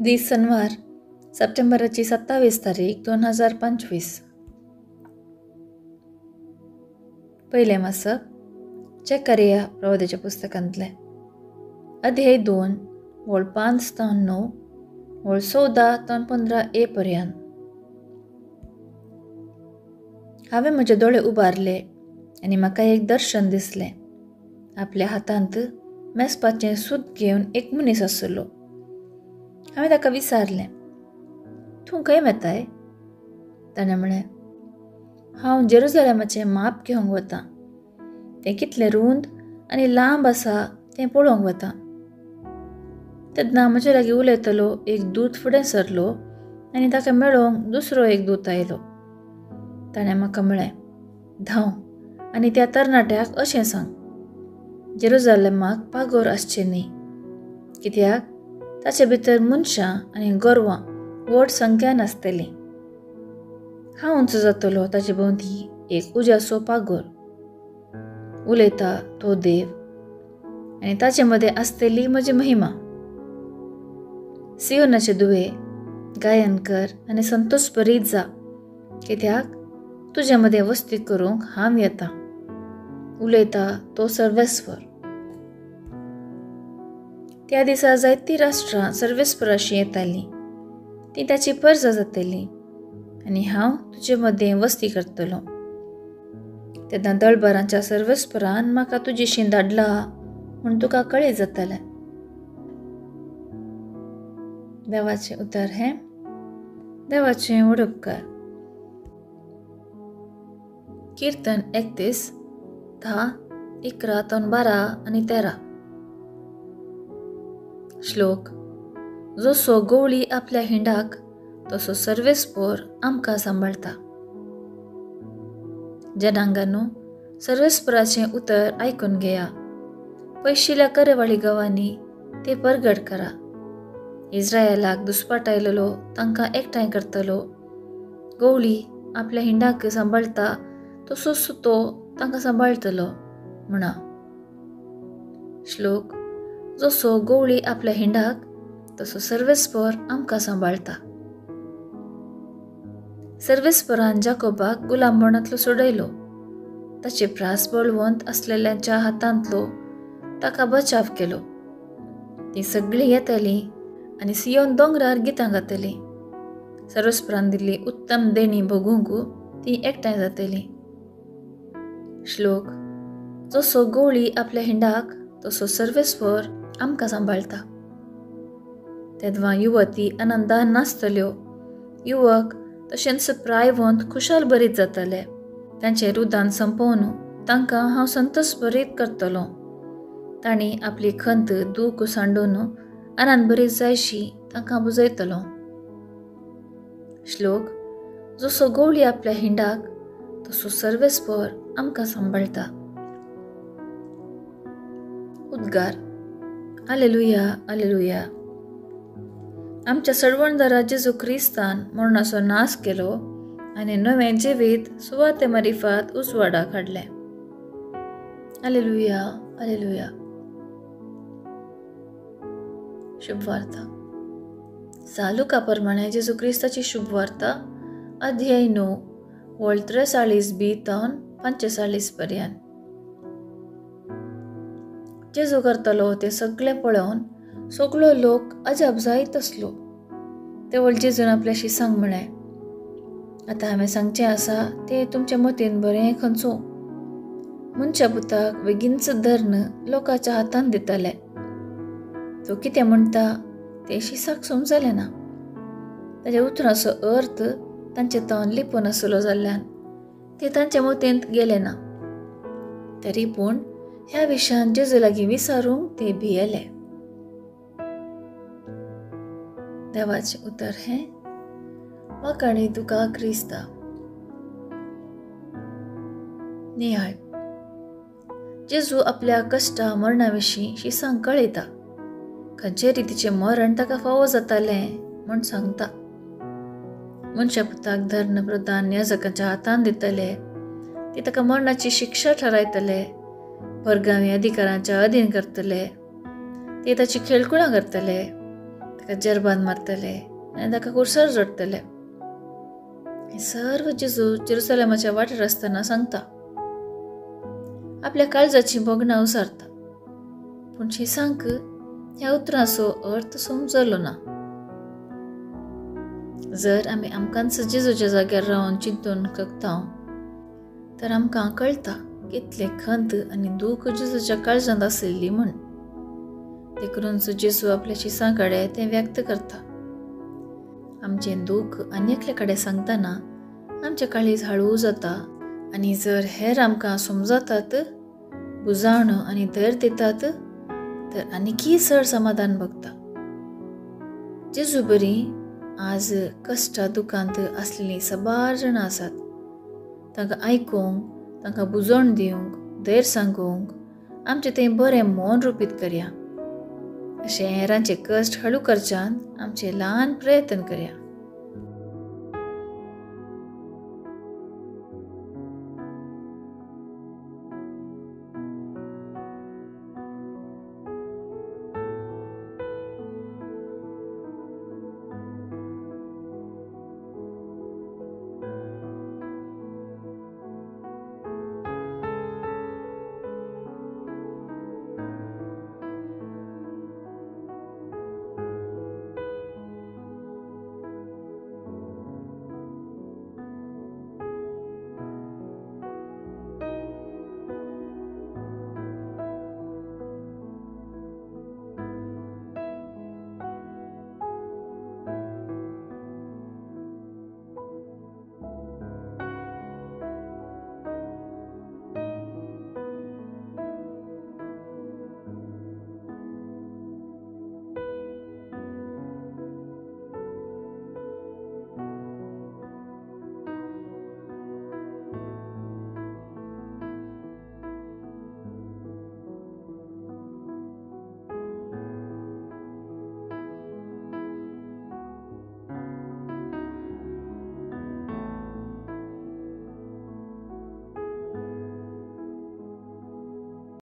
दीस शनिवार सप्टेंबराची 27 तारीख 2025. पहिले मासक जकरिया प्रवादीच्या पुस्तकांतले अध्याय 2 वळ 5 ते 9 वळ 14 ते 15 पर्यंत. हांवें म्हजे दोळे उबारले आनी म्हाका एक दर्शन दिसलें. आपल्या हातांत मेजपाचें सूत घेवन एक मनीस आसलो. हांवें ताका विचारलें, तूं खंय मेताय? ताणें म्हळें, हांव जेरुसलेमाचें माप घेवंक वतां. तें कितलें रुंद आनी लांब आसा तें पळोवंक वतां. तेन्ना म्हजे लागीं उलयतलो एक दूत फुडें सरलो आनी ताका मेळोवंक दुसरो एक दूत आयलो. ताणें म्हाका म्हळें, धांव आनी त्या तरणाट्याक अशें सांग, जेरुसलेमाक पागोर आसचें न्ही, कित्याक ताचे भितर मनशां आनी गोरवां व्हड संख्यान आसतलीं. हांव उंच जातलो ताचे भोंवती एक उज्याचो पागोर. उलयता तो देव आनी ताचे मदें आसतली म्हजी महिमा. सियोनाचे दुवे, गायन कर आनी संतोश भरीत जा, कित्याक तुजे मदें वस्ती करूंक हांव येतां. उलयता तो सर्वेस्वर. त्या दिसा जायतीं राष्ट्रां सर्वेस्पराशी येतालीं. ती ताची परजा जातली आनी हांव तुजे मदें वस्ती करतलों. तेन्ना दळबारांच्या सर्वेस्परान म्हाका तुजेशी धाडला म्हूण तुका कळीत जातलें. देवाचें उतर हें देवाचें व्हड उपकार. कीर्तन 31, 10, 11 ते 12 आनी 13. श्लोक. जसो गवळी आपल्या हिंडाक तसो सर्वेस्पर आमकां सांबाळटा. जनांगांनो, सर्वेस्पराचें उतर आयकून घेया. पयशिल्ल्या करेवाळी गांवांनी ते परगट करा. इस्रायेलाक दुस्पाट आयलेलो तांकां एकठांय करतलो. गवळी आपल्या हिंडाक सांबाळटा तसोच तो तांकां सांबाळटलो म्हणा. श्लोक. जसो गवळी आपल्या हिंडाक तसो सर्वेस्पर आमकां सांबाळटा. सर्वेस्परान जाकोबाक गुलामपणांतलो सोडयलो. ताचे प्रास बळवंत आसलेल्यांच्या हातांतलो ताका बचाव केलो. ती सगळीं येतलीं आनी सियोन दोंगरार गितां गातलीं. सर्वेस्परान दिल्ली उत्तम देणी भोगूंक ती एकठांय जातलीं. श्लोक. जसो गवळी आपल्या हिंडाक तसो सर्वेस्पर आमकां सांबाळटा. तेदवां युवती आनंदान नाचतल्यो. युवक तशेंच प्रायवंत खुशाल भरीत जातले. तांचे रुदान संपवन तांकां हांव संतोश भरीत करतलों. तांणी आपली खंत दूख सांडून आनंद भरीत जायशी तांकां बुजयतलों. श्लोक. जसो गवळी आपल्या हिंडाक तसो सर्वेस्पर आमकां सांबाळटा. उद्गार. Hallelujah, hallelujah. आमच्या सडवणदारा जेजू क्रिस्तान मरणाचो नाश केलो आनी नवें जिवीत सुवाते मारिफात उजवाडाक हाडलें. Hallelujah, hallelujah. शुभवार्ता. लुका प्रमाणे जेजू क्रिस्ताची शुभवार्ता अध्याय 9 वळ 43b ते 45 पर्यंत. जेजू करतलो ते सगळें पळोवन सगळो लोक अजाप जायत आसलो. तेवळ जेजून आपल्याशी सांग म्हळें, आतां हांवें सांगचें आसा तें तुमच्या मतीन बरें खंचो. मनशा पुताक बेगीनच धर्न लोकांच्या हातांत दितले. तो कितें म्हणटा तें शिसाक समजलें ना. ताच्या उतराचो अर्थ तांचे तोंड लिपून आसलो जाल्ल्यान तें तांच्या मतींत गेलें ना. तरी पूण ह्या विशयान जेजू लागीं विचारूंक ते भियेले. देवाचें उतर हें वाकाणी तुका क्रिस्ता. नियाळ. जेजू आपल्या कश्टा मरणा विशीं शिसांक कळयता. खंयचे रितीचें मरण ताका फावो जातालें म्हूण सांगता. मनशा पुताक धर्न प्रधान याजकाच्या हातांत दितले. ते ताका मरणाची शिक्षा ठरायतले. परगामी अधिकारांच्या अधीन करतले. ते ताची खेळकुळां करतले. ताका जरबान मारतले आनी ताका कुर्सार रडतले. हे सर्व जेजू जेरुसलेमाच्या वाटेर आसतना सांगता. आपल्या काळजाची बोगणां उसारता. पूण शिसांक ह्या उतरांचो अर्थ समजलो ना. जर आमी आमकांच जेजूच्या जाग्यार रावन चिंतून कगतांव तर आमकां कळटा कितले खंत आनी दूख जेजूच्या काळजांत आशिल्ली म्हूण. देखूनच जेजू आपल्या शिसां कडेन तें व्यक्त करता. आमचें दूख आनी एकले कडेन सांगतना आमचें काळीज हळू जाता. आनी जर हेर आमकां समजतात, बुजावण आनी धैर्य दितात तर आनीकय चड समाधान भोगता. जेजू बरी आज कश्टा दुखांत आसलेलीं साबार जाणां आसात. तांकां आयकूंक, तांकां बुजोवण दिवंक, धैर्य सांगूंक आमचें तें बरें मौन रुपीत करया. अशें हेरांचे कश्ट हळू करच्यान आमचे ल्हान प्रयत्न करया.